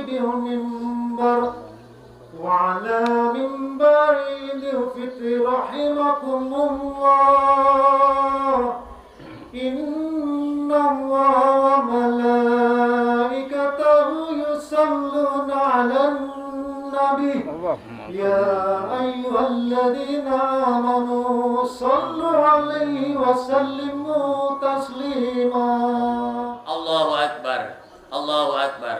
بالمنبر وعلى منبر الفطر رحمكم الله إن الله وملائكته يصلون على النبي يا أيها الذين آمنوا صلوا عليه وسلموا تسليما. Allahu Akbar, Allahu Akbar,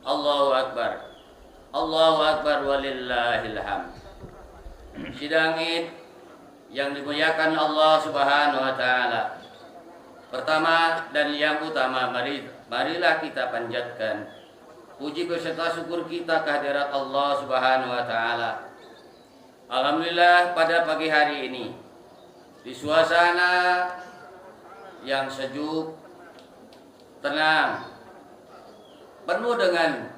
Allahu Akbar, Allahu Akbar walillahil hamd. Sidang Id yang dimuliakan Allah Subhanahu wa taala. Pertama dan yang utama, marilah kita panjatkan puji beserta syukur kita kehadirat Allah Subhanahu wa taala. Alhamdulillah pada pagi hari ini di suasana yang sejuk, tenang, penuh dengan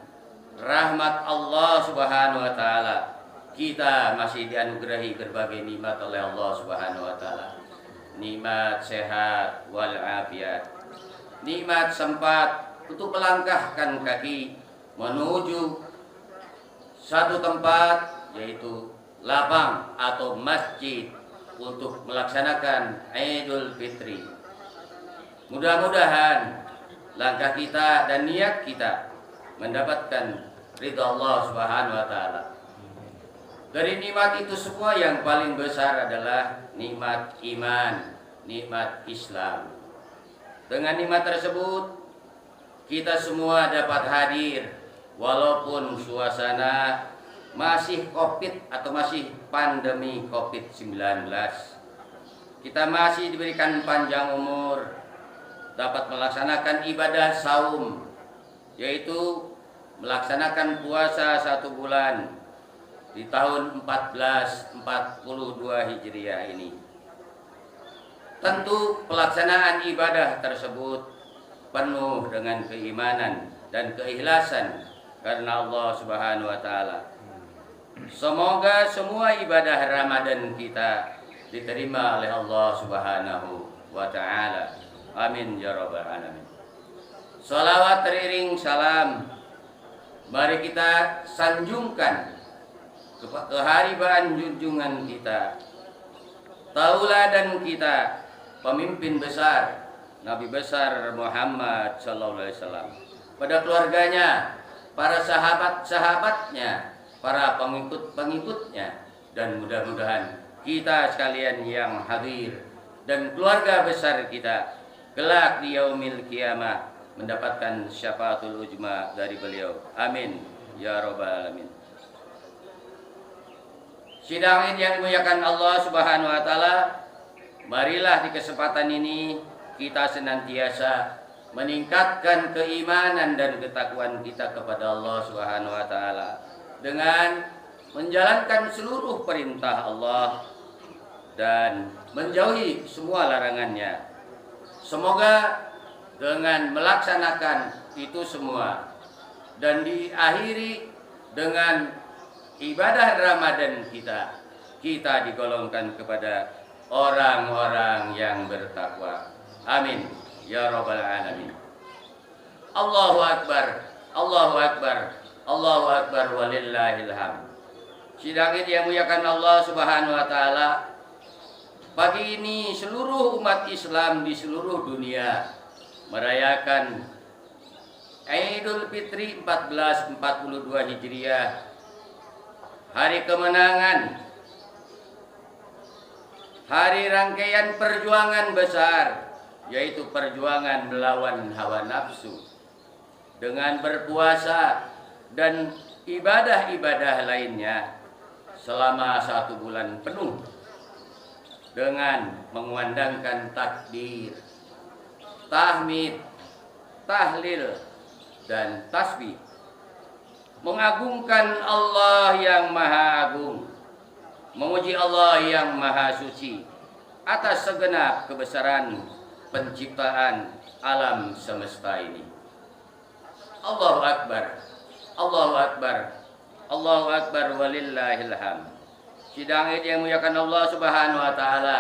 rahmat Allah Subhanahu wa taala, kita masih dianugerahi berbagai nikmat oleh Allah Subhanahu wa taala. Nikmat sehat wal afiat, nikmat sempat untuk melangkahkan kaki menuju satu tempat, yaitu lapang atau masjid, untuk melaksanakan Idul Fitri. Mudah-mudahan langkah kita dan niat kita mendapatkan ridha Allah Subhanahu wa taala. Dari nikmat itu semua yang paling besar adalah nikmat iman, nikmat Islam. Dengan nikmat tersebut kita semua dapat hadir walaupun suasana masih Covid atau masih pandemi Covid-19. Kita masih diberikan panjang umur, dapat melaksanakan ibadah saum, yaitu melaksanakan puasa 1 bulan di tahun 1442 Hijriah ini. Tentu pelaksanaan ibadah tersebut penuh dengan keimanan dan keikhlasan karena Allah Subhanahu wa taala. Semoga semua ibadah Ramadan kita diterima oleh Allah Subhanahu wa taala. Amin ya rabbal alamin. Salawat teriring salam mari kita sanjungkan keharibaan junjungan kita, tauladan kita, pemimpin besar Nabi besar Muhammad sallallahu alaihi wasallam, pada keluarganya, para sahabat-sahabatnya, para pengikut-pengikutnya, dan mudah-mudahan kita sekalian yang hadir dan keluarga besar kita kelak di yaumil qiyamah mendapatkan syafaatul ujma dari beliau. Amin ya rabbal alamin. Sidang Id yang dimuliakan Allah Subhanahu wa taala, marilah di kesempatan ini kita senantiasa meningkatkan keimanan dan ketakwaan kita kepada Allah Subhanahu wa taala dengan menjalankan seluruh perintah Allah dan menjauhi semua larangannya. Semoga dengan melaksanakan itu semua dan diakhiri dengan ibadah Ramadan kita digolongkan kepada orang-orang yang bertakwa. Amin ya rabbal alamin. Allahu akbar, Allahu akbar, Allahu akbar walillahil hamd. Sidang Id yang dimuliakan Allah Subhanahu wa taala, pagi ini seluruh umat Islam di seluruh dunia merayakan Idul Fitri 1442 Hijriah, hari kemenangan, hari rangkaian perjuangan besar, yaitu perjuangan melawan hawa nafsu dengan berpuasa dan ibadah-ibadah lainnya selama 1 bulan penuh dengan mengumandangkan takbir, tahmid, tahlil, dan tasbih, mengagungkan Allah yang maha agung, memuji Allah yang maha suci atas segenap kebesaran penciptaan alam semesta ini. Allahu akbar, Allahu akbar, Allahu akbar walillahil hamd. Sidang Id yang dimuliakan Allah Subhanahu wa taala,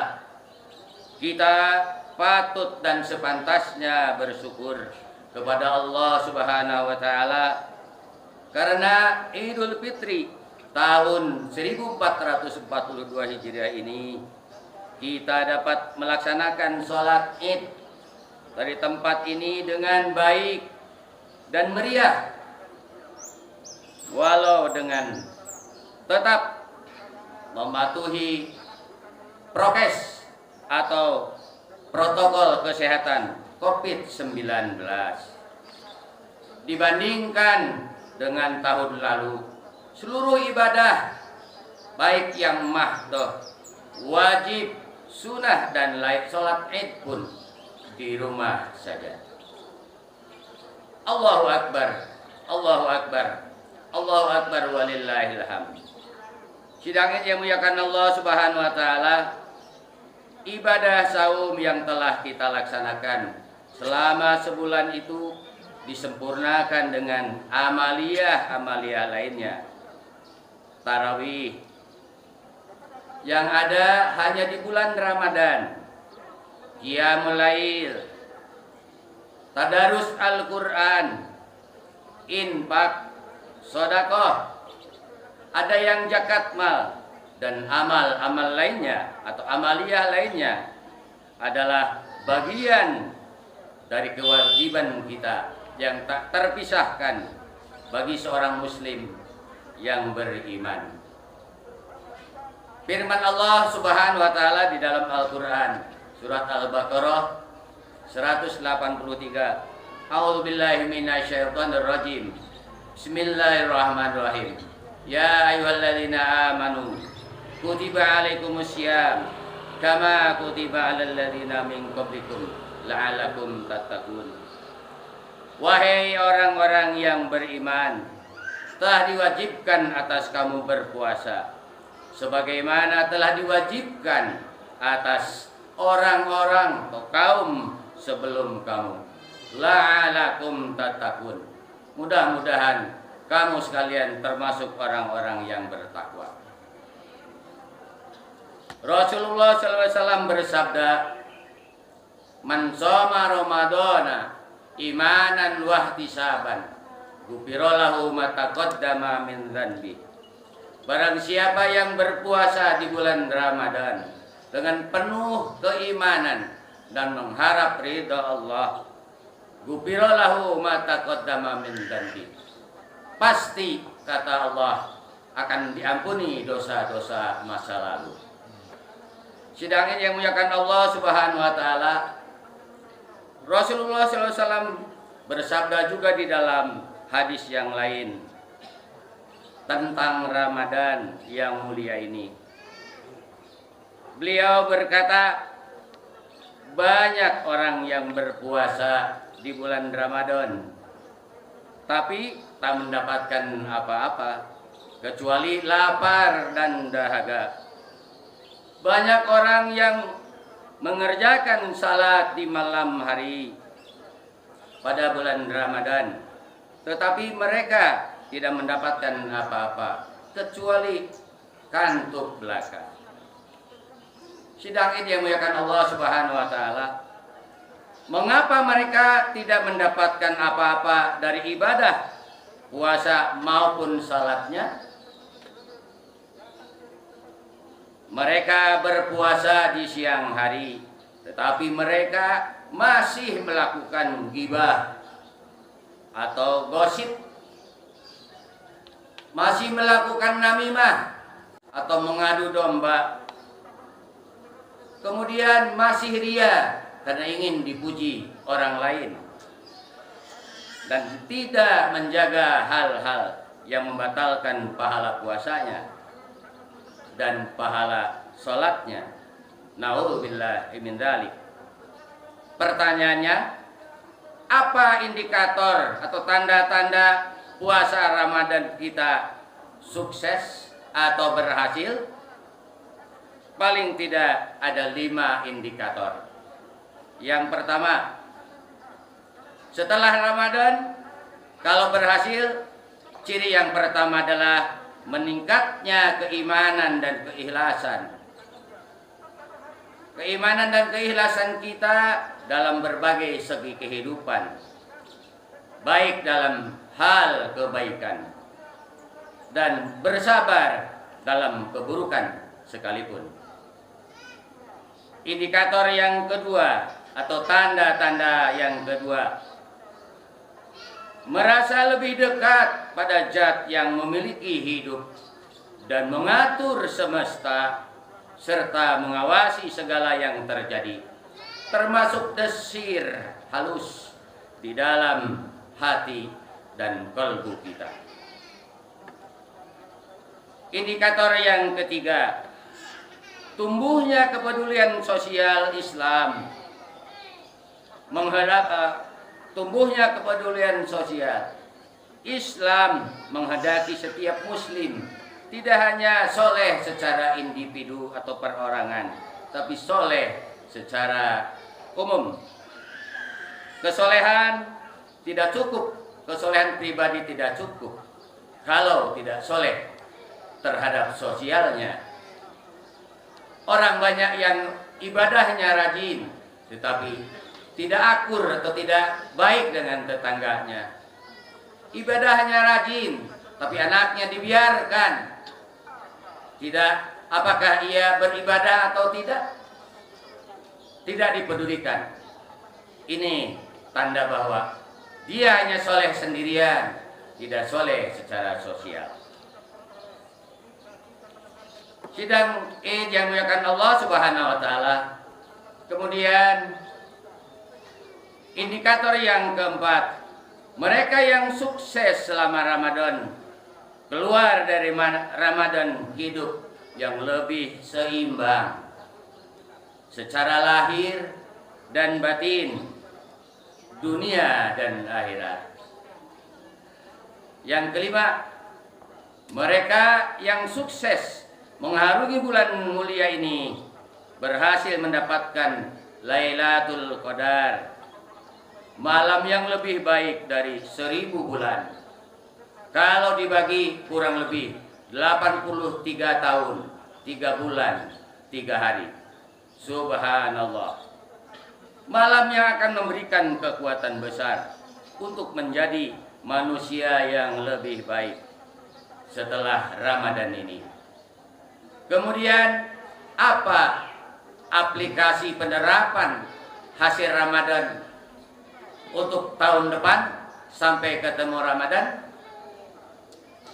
kita patut dan sepantasnya bersyukur kepada Allah Subhanahu wa taala Karena Idul Fitri tahun 1442 Hijriah ini kita dapat melaksanakan sholat Id dari tempat ini dengan baik dan meriah, walau dengan tetap mematuhi prokes atau protokol kesehatan COVID-19 dibandingkan dengan tahun lalu. Seluruh ibadah baik yang mahdoh, wajib, sunnah dan lain sholat Id pun di rumah saja. Allahu Akbar, Allahu Akbar, Allahu Akbar walillahil hamd. Sidang Id yang muliakan Allah Subhanahu wa taala, ibadah saum yang telah kita laksanakan selama sebulan itu disempurnakan dengan amaliyah lainnya. Tarawih yang ada hanya di bulan Ramadan, Qiyamul Lail, tadarus Al-Quran, infak, sedekah, ada yang zakat mal, dan amal-amal lainnya atau amaliyah lainnya adalah bagian dari kewajiban kita yang tak terpisahkan bagi seorang muslim yang beriman. Firman Allah Subhanahu wa taala di dalam Al-Qur'an surat Al-Baqarah 183. A'udzubillahi minasyaitonir rajim. Bismillahirrahmanirrahim. Ya ayyuhalladzina amanu kutiba alaikumusiyam kama kutiba alal ladzina min qablikum la'allakum tattaqun. Wahai orang-orang yang beriman, telah diwajibkan atas kamu berpuasa sebagaimana telah diwajibkan atas orang-orang atau kaum sebelum kamu. La'alakum tattaqun. Mudah-mudahan kamu sekalian termasuk orang-orang yang bertakwa. Rasulullah SAW bersabda, "Man shoma Ramadana imanan wahtisaban, ghufirallahu ma taqaddama min dzanbi." Barang siapa yang berpuasa di bulan Ramadan dengan penuh keimanan dan mengharap ridha Allah, ghufirallahu ma taqaddama min dzanbi. Pasti kata Allah akan diampuni dosa-dosa masa lalu. Sidangin yang muliakan Allah Subhanahu wa taala, Rasulullah SAW bersabda juga di dalam hadis yang lain tentang Ramadan yang mulia ini. Beliau berkata, banyak orang yang berpuasa di bulan Ramadan tapi tak mendapatkan apa-apa kecuali lapar dan dahaga. Banyak orang yang mengerjakan salat di malam hari pada bulan Ramadan, tetapi mereka tidak mendapatkan apa-apa kecuali kantuk belaka. Sidang ini yang muliakan Allah Subhanahu wa taala, mengapa mereka tidak mendapatkan apa-apa dari ibadah puasa maupun salatnya? Mereka berpuasa di siang hari, tetapi mereka masih melakukan ghibah atau gosip, masih melakukan namimah atau mengadu domba, kemudian masih ria karena ingin dipuji orang lain, dan tidak menjaga hal-hal yang membatalkan pahala puasanya dan pahala sholatnya. Na'udzubillahi min dzalik. Pertanyaannya, apa indikator atau tanda-tanda puasa Ramadan kita sukses atau berhasil? Paling tidak ada 5 indikator. Yang pertama, setelah Ramadan kalau berhasil, ciri yang pertama adalah meningkatnya keimanan dan keikhlasan. Keimanan dan keikhlasan kita dalam berbagai segi kehidupan, baik dalam hal kebaikan dan bersabar dalam keburukan sekalipun. Indikator yang kedua atau tanda-tanda yang kedua, merasa lebih dekat pada zat yang memiliki hidup dan mengatur semesta serta mengawasi segala yang terjadi, termasuk desir halus di dalam hati dan kalbu kita. Indikator yang ketiga, tumbuhnya kepedulian sosial Islam. Tumbuhnya kepedulian sosial Islam menghendaki setiap muslim tidak hanya soleh secara individu atau perorangan, tapi soleh secara umum. Kesolehan tidak cukup, kesolehan pribadi tidak cukup kalau tidak soleh terhadap sosialnya. Orang banyak yang ibadahnya rajin, tetapi tidak akur atau tidak baik dengan tetangganya. Ibadahnya rajin, tapi anaknya dibiarkan. Tidak, apakah ia beribadah atau tidak? Tidak dipedulikan. Ini tanda bahwa dia hanya soleh sendirian, tidak soleh secara sosial. Sidang Id yang dimuliakan Allah Subhanahu wa taala. Kemudian indikator yang keempat, mereka yang sukses selama Ramadan, keluar dari Ramadan hidup yang lebih seimbang secara lahir dan batin, dunia dan akhirat. Yang kelima, mereka yang sukses mengharungi bulan mulia ini berhasil mendapatkan Lailatul Qadar, malam yang lebih baik dari 1000 bulan. Kalau dibagi kurang lebih 83 tahun, 3 bulan, 3 hari. Subhanallah. Malam yang akan memberikan kekuatan besar untuk menjadi manusia yang lebih baik setelah Ramadan ini. Kemudian apa aplikasi penerapan hasil Ramadan untuk tahun depan sampai ketemu Ramadan?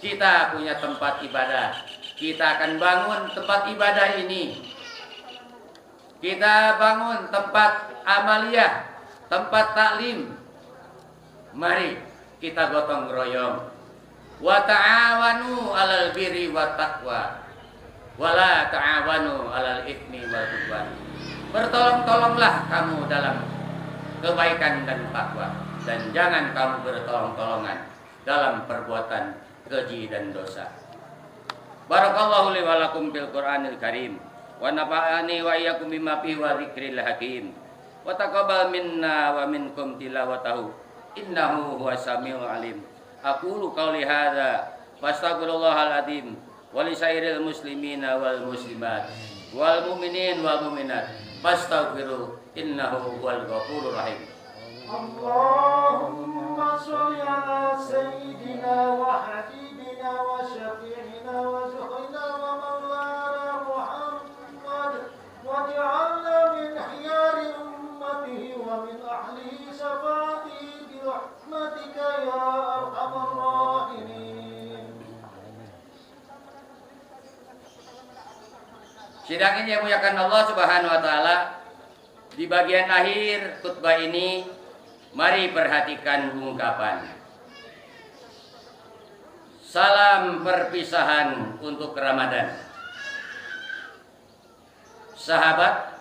Kita punya tempat ibadah. Kita akan bangun tempat ibadah ini. Kita bangun tempat amaliyah, tempat taklim. Mari kita gotong royong. Wa ta'awanu 'alal birri wat taqwa. Wala ta'awanu 'alal itsmi wal 'udwan. Bertolong-tolonglah kamu dalam kebaikan dan takwa, dan jangan kamu bertolong-tolongan dalam perbuatan keji dan dosa. Barakallahu li wa lakum fil Qur'anil Karim wa nafa'ani wa iyyakum bima fihi wa dzikril hakim wa taqabbal minna wa minkum tilawatahu innahu huwas samiul alim. Aqulu qouli hadza fastaghfirullahal azim wa lisairil muslimina wal muslimat wal mu'minin wal mu'minat fastaghfiru innahu huwal ghafurur rahim. Allahumma sholli ala sayyidina wa habibina wa syafi'ina wa zuhrina wa maulana Muhammad waj'alna min khiyari ummatihi wa min ahli syafaatihi bi rahmatika ya arhamar rahimin. Sidang ini yang muliakan Allah Subhanahu wa taala, di bagian akhir khutbah ini mari perhatikan ungkapan salam perpisahan untuk Ramadan. Sahabat,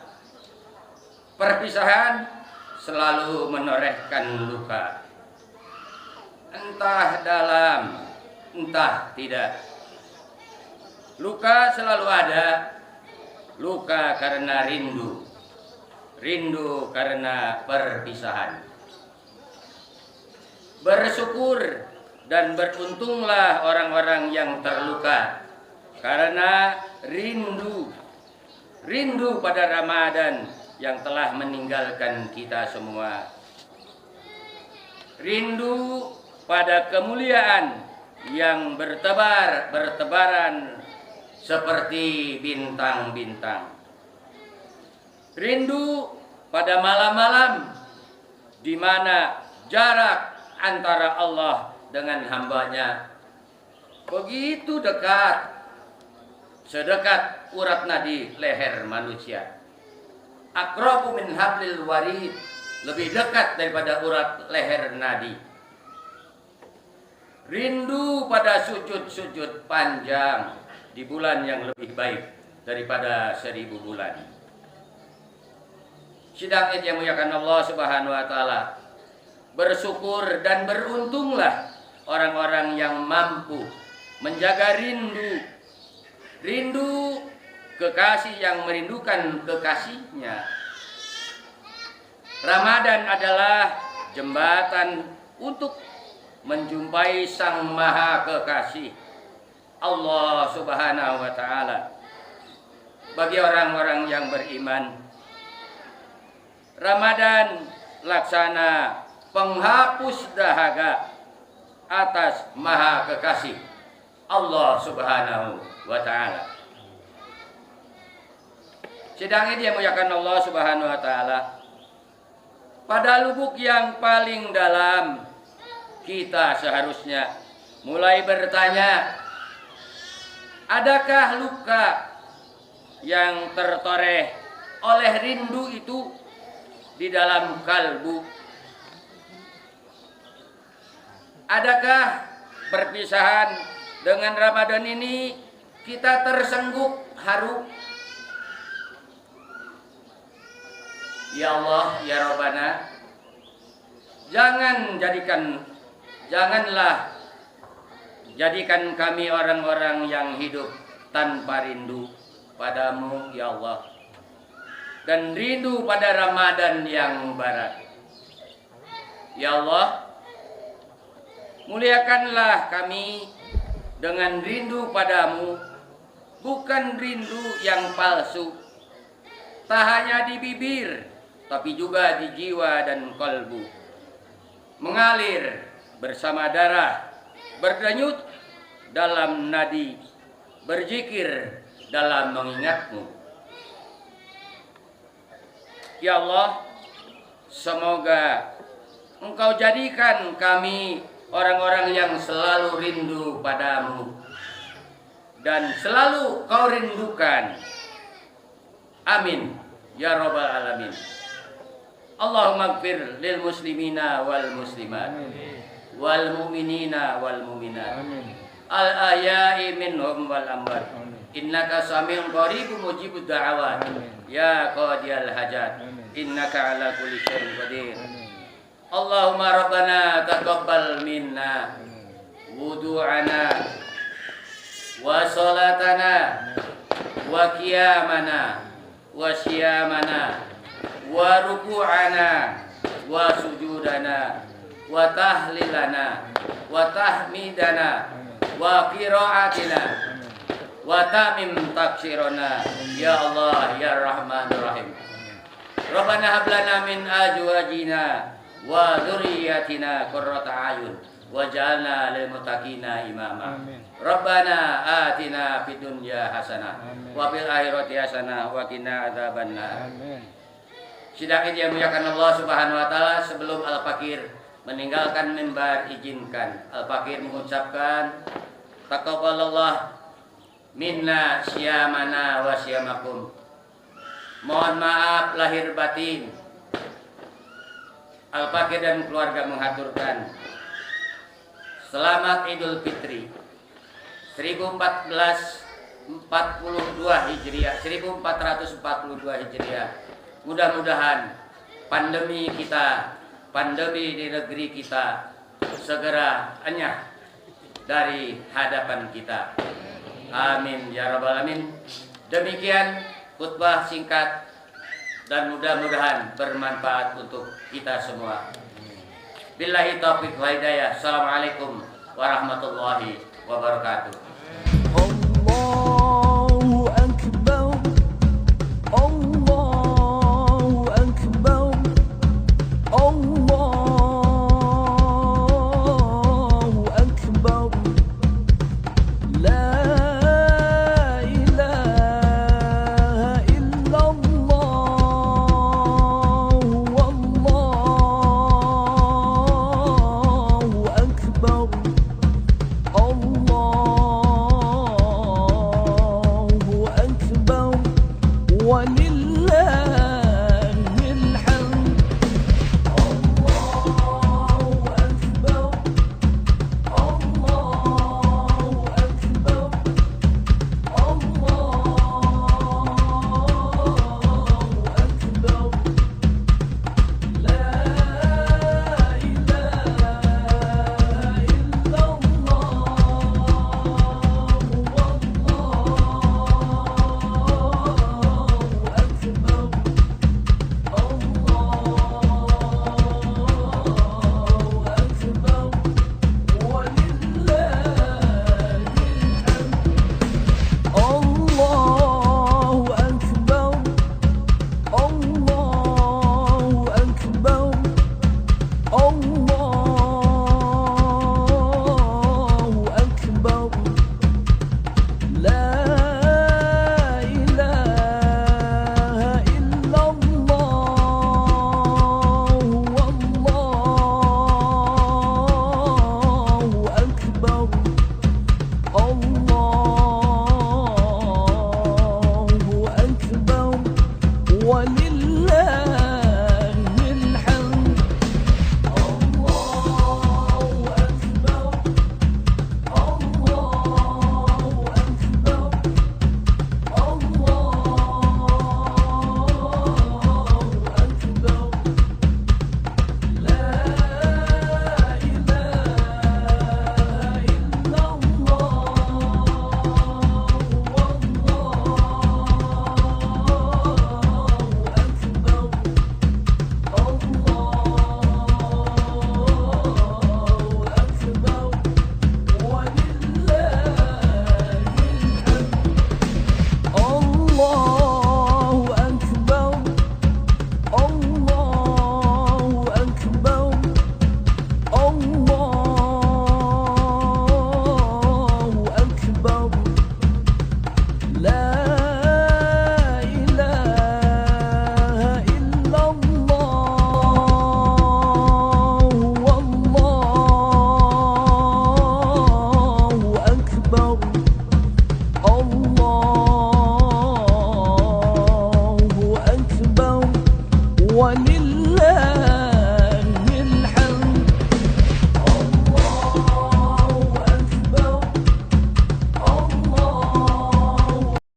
perpisahan selalu menorehkan luka, entah dalam, entah tidak. Luka selalu ada. Luka karena rindu, rindu karena perpisahan. Bersyukur dan beruntunglah orang-orang yang terluka karena rindu, rindu pada Ramadan yang telah meninggalkan kita semua. Rindu pada kemuliaan yang bertebaran seperti bintang-bintang. Rindu pada malam-malam di mana jarak antara Allah dengan hambanya begitu dekat, sedekat urat nadi leher manusia. Aqrabu min hablil warid, lebih dekat daripada urat leher nadi. Rindu pada sujud-sujud panjang di bulan yang lebih baik daripada 1000 bulan. Sidang yang dimuliakan Allah Subhanahu wa taala, bersyukur dan beruntunglah orang-orang yang mampu menjaga rindu kekasih yang merindukan kekasihnya. Ramadan adalah jembatan untuk menjumpai Sang Maha Kekasih, Allah Subhanahu wa taala. Bagi orang-orang yang beriman, Ramadan laksana penghapus dahaga atas Maha Kekasih, Allah Subhanahu wa taala. Sidang ini dimuliakan Allah Subhanahu wa taala. Pada lubuk yang paling dalam, kita seharusnya mulai bertanya, adakah luka yang tertoreh oleh rindu itu di dalam kalbu? Adakah perpisahan dengan Ramadan ini kita tersengguk haru? Ya Allah, ya Rabbana, janganlah jadikan kami orang-orang yang hidup tanpa rindu padamu, ya Allah, dan rindu pada Ramadan yang mubarak. Ya Allah, muliakanlah kami dengan rindu padamu, bukan rindu yang palsu, tak hanya di bibir, tapi juga di jiwa dan kalbu, mengalir bersama darah, berdenyut dalam nadi, berzikir dalam mengingatmu. Ya Allah, semoga Engkau jadikan kami orang-orang yang selalu rindu padamu dan selalu Kau rindukan. Amin ya Rabbal Alamin. Allahumma ighfir lil muslimina wal muslimat wal mu'minina wal mu'minat al ahya'i minhum wal amwat, innaka sami'un qaribun mujibud da'awat ya qadiyal hajat, innaka ala kulli syai'in qadir. Allahumma rabbana taqabbal minna wudu'ana wa salatana wa qiyamana wa siyamana wa ruku'ana wa sujudana wa tahlilana wa tahmidana wa qira'atina wa tamim taksirona, ya Allah ya Rahman Rahim. Rabbana hab lana min azwajina wa dzurriyyatina qurrata a'yun waj'alna lil muttaqina imama. Rabbana atina fid dunya hasanah wa fil akhirati hasanah wa qina adzabannar. Sidang ini yang dimuliakan Allah Subhanahu wa taala, sebelum Al-Fakir meninggalkan mimbar, izinkan Al-Fakir mengucapkan taqabbalallah minna syamana wa syamakum. Mohon maaf lahir batin. Al-Fakir dan keluarga mengaturkan selamat Idul Fitri 1442 Hijriah, 1442 Hijriah. Mudah-mudahan pandemi di negeri kita segera enyah dari hadapan kita. Amin ya rabbal alamin. Demikian khutbah singkat dan mudah-mudahan bermanfaat untuk kita semua. Billahi taufiq wa hidayah. Assalamualaikum warahmatullahi wabarakatuh.